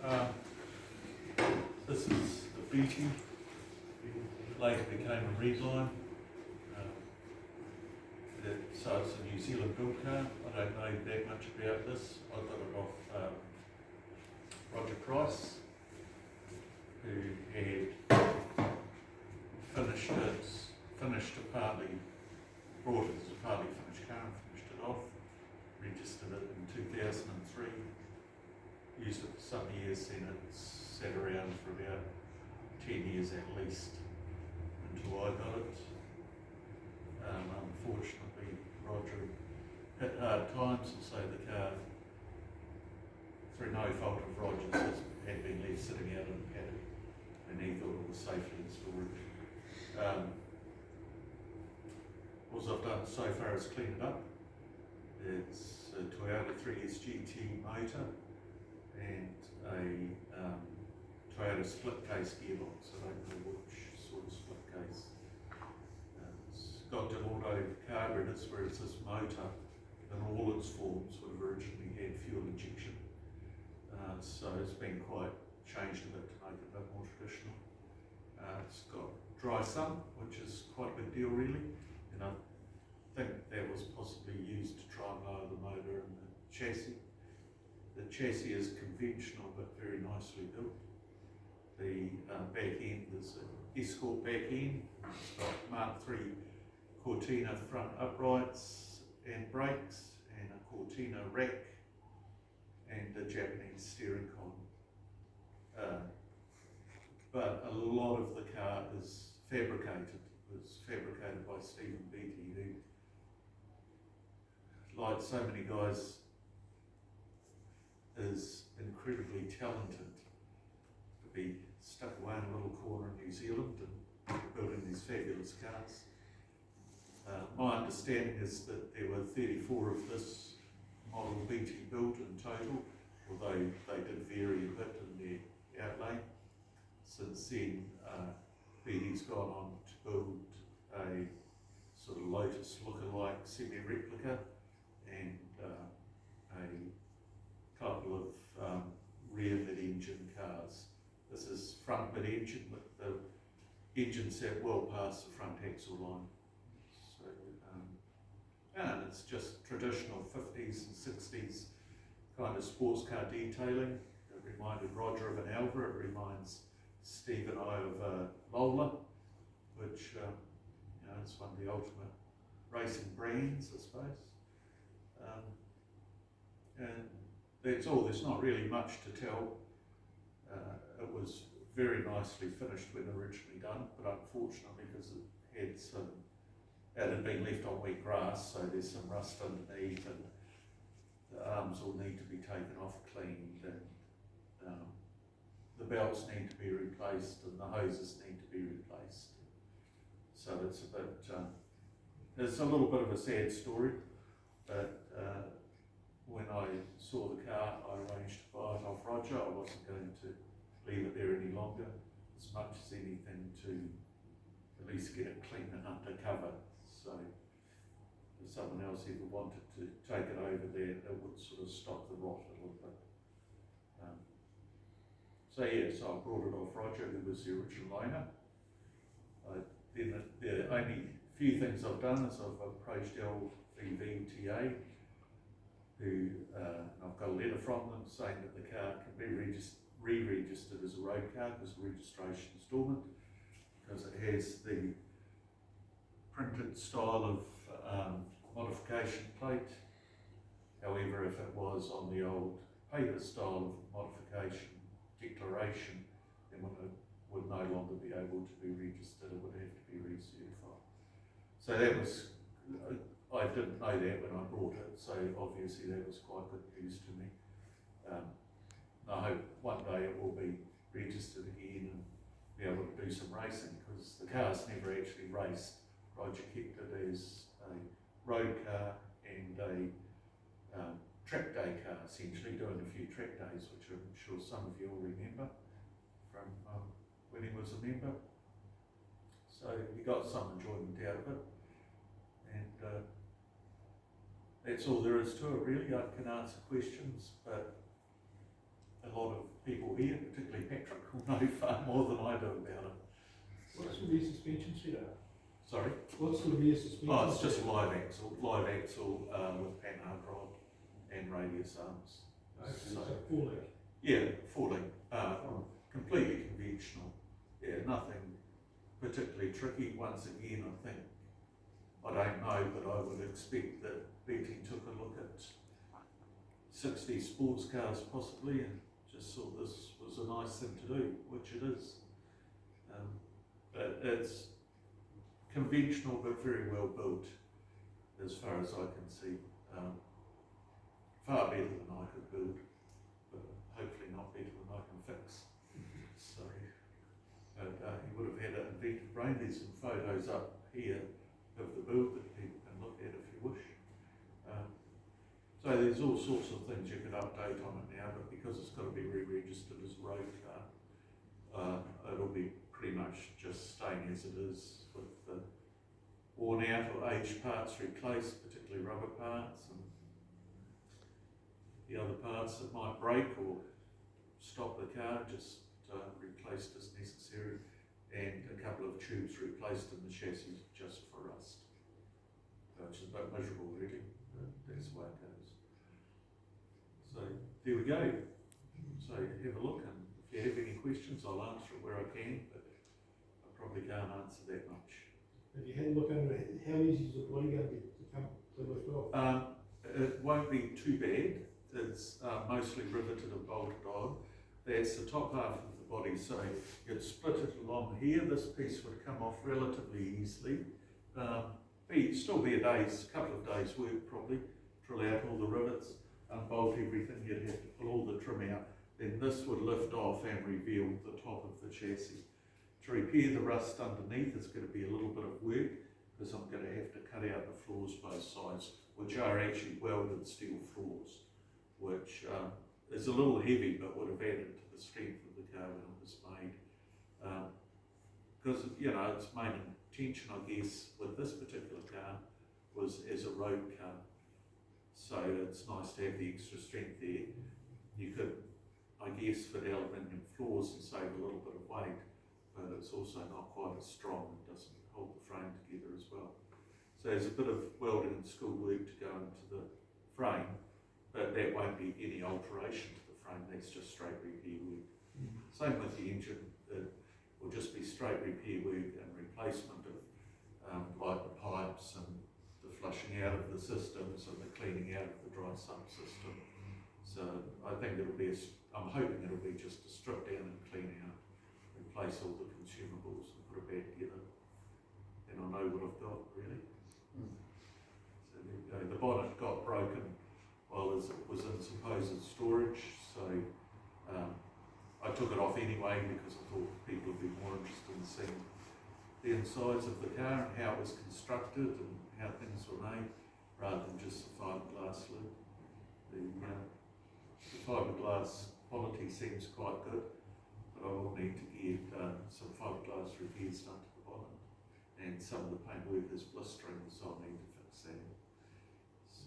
Um, this is the Beattie, later became a Redline. So it's a New Zealand built car. I don't know that much about this. I got it off Roger Price, who had finished a partly, brought it as a partly finished car and finished it off, registered it in 2003, used it for some years, then it sat around for about 10 years at least until I got it. Unfortunately, Roger hit hard times, and so the car, through no fault of Roger's, had been left sitting out in the paddock, and he thought it was safely in storage. What I've done so far is clean it up. It's a Toyota 3S GT motor and a Toyota split case gearbox. I don't know which sort of split case. It's got Delorto carburetors, whereas this motor in all its forms would have originally had fuel injection. So it's been quite changed a bit to make it a bit more traditional. It's got dry sump, which is quite a big deal really, and I think that was possibly used to try and lower the motor and the chassis. The chassis is conventional but very nicely built. The back end is an Escort back end. It's got Mark III Cortina front uprights and brakes, and a Cortina rack, and a Japanese steering column. But a lot of the car is fabricated. It was fabricated by Stephen Beattie, who, like so many guys, is incredibly talented to be stuck away in a little corner in New Zealand and building these fabulous cars. My understanding is that there were 34 of this model Beattie built in total, although they did vary a bit in their outlay. Since then, Beattie's gone on to build a sort of Lotus lookalike semi-replica and a couple of rear mid-engine cars. This is front mid-engine, but the engine sat well past the front axle line. So, and it's just traditional 50s and 60s kind of sports car detailing. It reminded Roger of an Alva. It reminds Steve and I of Lola, which is one of the ultimate racing brands, I suppose. And that's all. There's not really much to tell. It was very nicely finished when originally done, but unfortunately, because it had been left on wet grass, so there's some rust underneath, and the arms will need to be taken off, cleaned, and the belts need to be replaced, and the hoses need to be replaced. So it's a bit, it's a little bit of a sad story, but when I saw the car, I arranged to buy it off Roger. I wasn't going to leave it there any longer, as much as anything to at least get it clean and undercover. So if someone else ever wanted to take it over there, it would sort of stop the rot a little bit. So I brought it off Roger, who was the original owner. Then the only few things I've done is I've approached LVVTA, who I've got a letter from them saying that the car can be re-registered as a road car because the registration is dormant, because it has the printed style of modification plate. However, if it was on the old paper style of modification declaration, then it would no longer be able to be registered. It would have to be recertified. So that was, I didn't know that when I brought it, so obviously that was quite good news to me. I hope one day it will be registered again and be able to do some racing, because the car's never actually raced. Roger kept it as a road car and a track day car, essentially, doing a few track days, which I'm sure some of you will remember from when he was a member. So he got some enjoyment out of it, and that's all there is to it really. I can answer questions, but a lot of people here, particularly Patrick, will know far more than I do about it. What's the rear suspension setup? Sorry? What's the rear suspension? Oh, it's just live axle with panhard rod and radius arms. Okay, so 4 link. Yeah, 4 link, completely conventional. Yeah, nothing particularly tricky. Once again, I don't know, but I would expect that Beattie took a look at 60 sports cars possibly and just thought this was a nice thing to do, which it is. But it's conventional but very well built as far as I can see. Far better than I could build, but hopefully not better than I can fix. So, he would have had an inventive brain. There's some photos up here of the build that people can look at if you wish. So there's all sorts of things you could update on it now, but because it's got to be re-registered as a road car, it'll be pretty much just staying as it is with the worn out or aged parts replaced, particularly rubber parts and the other parts that might break or stop the car, just replaced as necessary, and a couple of tubes replaced in the chassis just for rust, which is a bit miserable really, but that's the way it goes. So there we go. So have a look, and if you have any questions I'll answer it where I can, but I probably can't answer that much. Have you had a look under it? How easy is the body going to be to come to lift off? It won't be too bad. It's mostly riveted and bolted on. That's the top half of the body, so you'd split it along here. This piece would come off relatively easily. Still be a couple of days work probably. Drill out all the rivets, unbolt everything. You'd have to pull all the trim out. Then this would lift off and reveal the top of the chassis. To repair the rust underneath, it's going to be a little bit of work because I'm going to have to cut out the floors both sides, which are actually welded steel floors, which is a little heavy but would have added to the strength of the car when it was made. Because, its main intention, I guess, with this particular car was as a road car. So it's nice to have the extra strength there. You could, I guess, fit aluminium floors and save a little bit of weight, but it's also not quite as strong and doesn't hold the frame together as well. So there's a bit of welding and school work to go into the frame, but that won't be any alteration to the frame, that's just straight repair work. Same with the engine, it will just be straight repair work and replacement of like the pipes and the flushing out of the systems and the cleaning out of the dry sump system. So I think I'm hoping it'll be just a strip down and clean out, replace all the consumables and put it back together. And I know what I've got really. So there we go. The bonnet got broken while it was in supposed storage, so I took it off anyway because I thought people would be more interested in seeing the insides of the car and how it was constructed and how things were made, rather than just the fiberglass lid. The fiberglass quality seems quite good, but I will need to get some fiberglass repairs done to the bonnet, and some of the paintwork is blistering, so I'll need to fix that. So,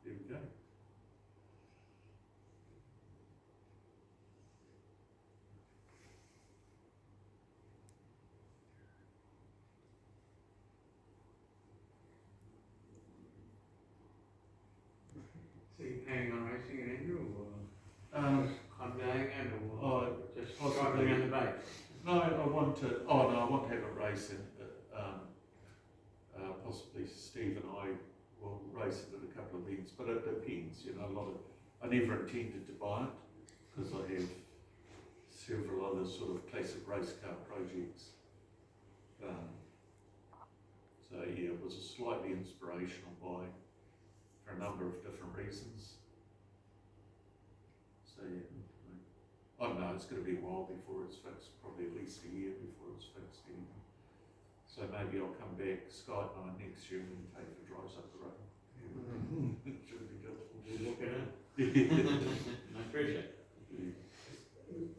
there we go. So you planning on racing it, Andrew, or conveying it, or just possibly driving around the base? No, I want to have a race in it. Possibly Steve and I will race it at a couple of events, but it depends, I never intended to buy it because I have several other sort of classic race car projects. So yeah, it was a slightly inspirational buy for a number of different reasons. So yeah, I don't know, it's going to be a while before it's fixed, probably at least a year before it's fixed anyway. So maybe I'll come back Skype night next year and take the drives up the road. Should be good. We'll look at it. I appreciate it.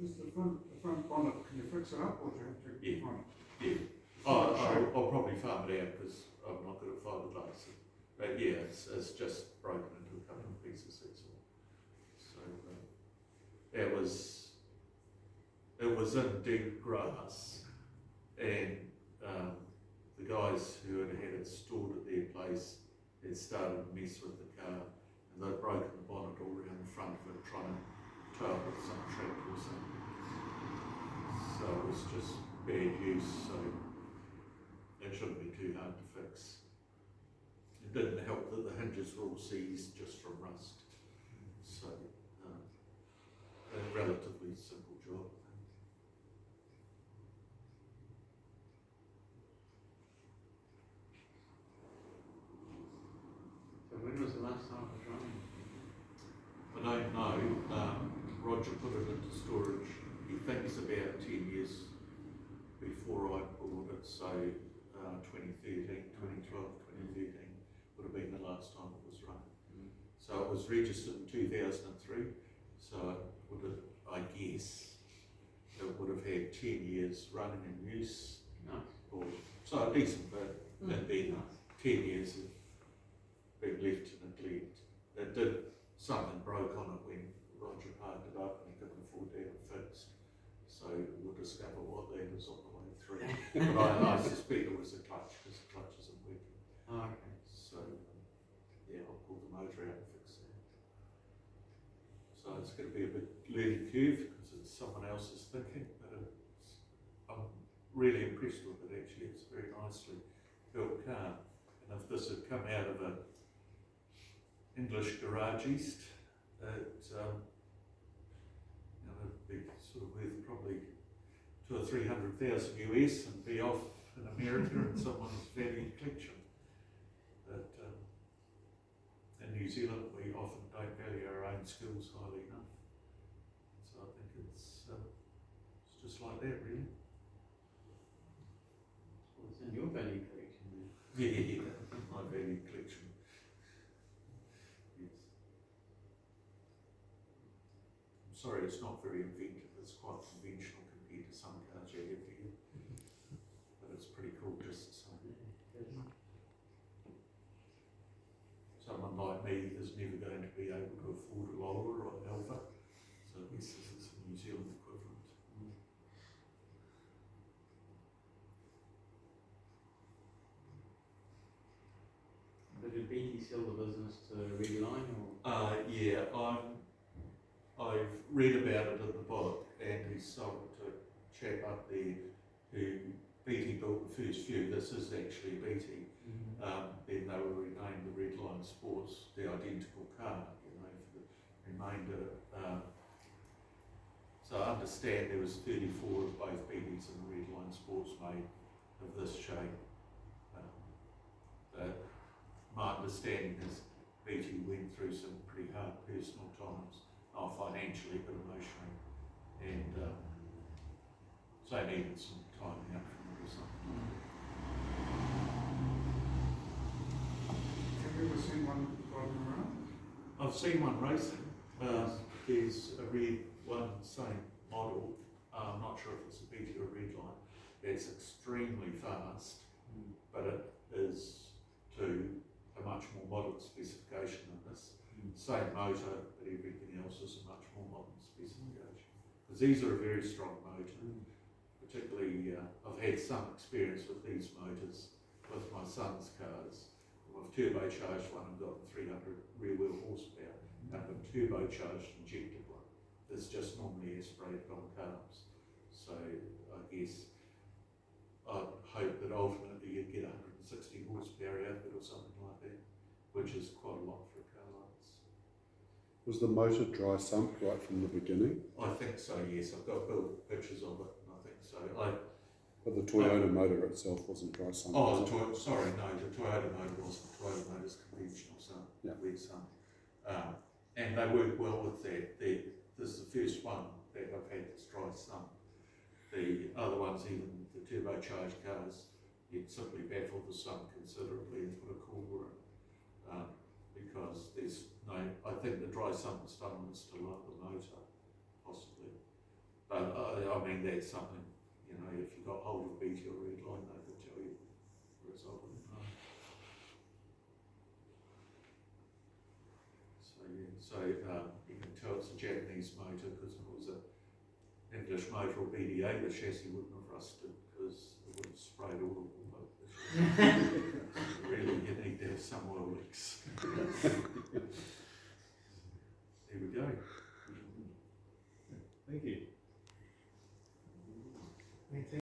Is the front bonnet, can you fix it up or do you have to? Yeah. I'll probably farm it out because I'm not good at fiberglass. But yeah, it's just broken into a couple of pieces, that's all. So that was was in deep grass, and the guys who had it stored at their place had started to mess with the car, and they'd broken the bonnet all around the front of it, trying to tow it with some tractor or something. So it was just bad use, so it shouldn't be too hard to fix. It didn't help that the hinges were all seized just from rust. So a relatively simple job. So when was the last time it was running? I don't know. Roger put it into storage. He thinks about 10 years before I bought it, so 2013, 2012, 2013 would have been the last time it was running. So it was registered in 2003, so it would have, I guess, it would have had 10 years running in use. Nice. Or, so a decent bit, and then 10 years of being left to neglect. It did, something broke on it when Roger parked it up and he couldn't afford to have it fixed. So we'll discover what that is on the way through. But I suspect it was a clutch, because the clutch isn't working. Oh, okay. So yeah, I'll pull the motor out and fix that. So it's going to be a bit learning curve because it's someone else's thinking, but I'm really impressed with it actually. It's a very nicely built car. And if this had come out of a English garage east, it it'd be sort of worth probably 200,000 or 300,000 US and be off in America in someone's valued collection. But in New Zealand, we often don't value our own skills highly enough. So I think it's just like that, really. Well, it's in your value collection then. Yeah, my valued collection. Yes. I'm sorry, it's not very inventive. It's quite conventional compared to some cars you have here. But it's pretty cool just the same. Someone like me is never going to be able to afford a Lola or an Alpha, so I guess this is the New Zealand equivalent. But did Beattie sell the business to Red Line or? Yeah, I've read about it in the book, and he sold it to a chap up there who Beattie built the first few. This is actually Beattie. Then they were renamed the Red Line Sports, the identical car, for the remainder. So I understand there was 34 of both Beatties and the Red Line Sports made of this shape. But my understanding is Beattie went through some pretty hard personal times, not financially but emotionally, and so they needed some time out from it or something. Have you ever seen one driving around? I've seen one racing. There's a red one, same model. I'm not sure if it's a Beattie or a Red Line. It's extremely fast, but it is to a much more modern specification than this. Same motor, but everything else is a much more modern specification. Because these are a very strong motor. Particularly, I've had some experience with these motors with my son's cars. I've turbocharged one and got 300 rear wheel horsepower, and a turbocharged injected one that's just normally aspirated on carbs. So I guess I'd hope that ultimately you'd get 160 horsepower out of it or something like that, which is quite a lot for a car like this. Was the motor dry sump right from the beginning? I think so, yes. I've got built pictures of it, and I think so. But the Toyota motor itself wasn't dry sump. Oh, was it? the Toyota motor wasn't. The Toyota motor's conventional sump, wet sump. And they work well with that. This is the first one that I've had that's dry sump. The other ones, even the turbocharged cars, you'd simply baffle the sump considerably and put a cooler in. Because there's no, I think the dry sump is done is to lower the motor, possibly. But I mean, that's something, if you got hold of Beattie or Red Line, they could tell you, whereas I wouldn't know. So yeah, you can tell it's a Japanese motor because it was an English motor or BDA, the chassis wouldn't have rusted because it would have sprayed all the water. Really, you need to have some oil leaks.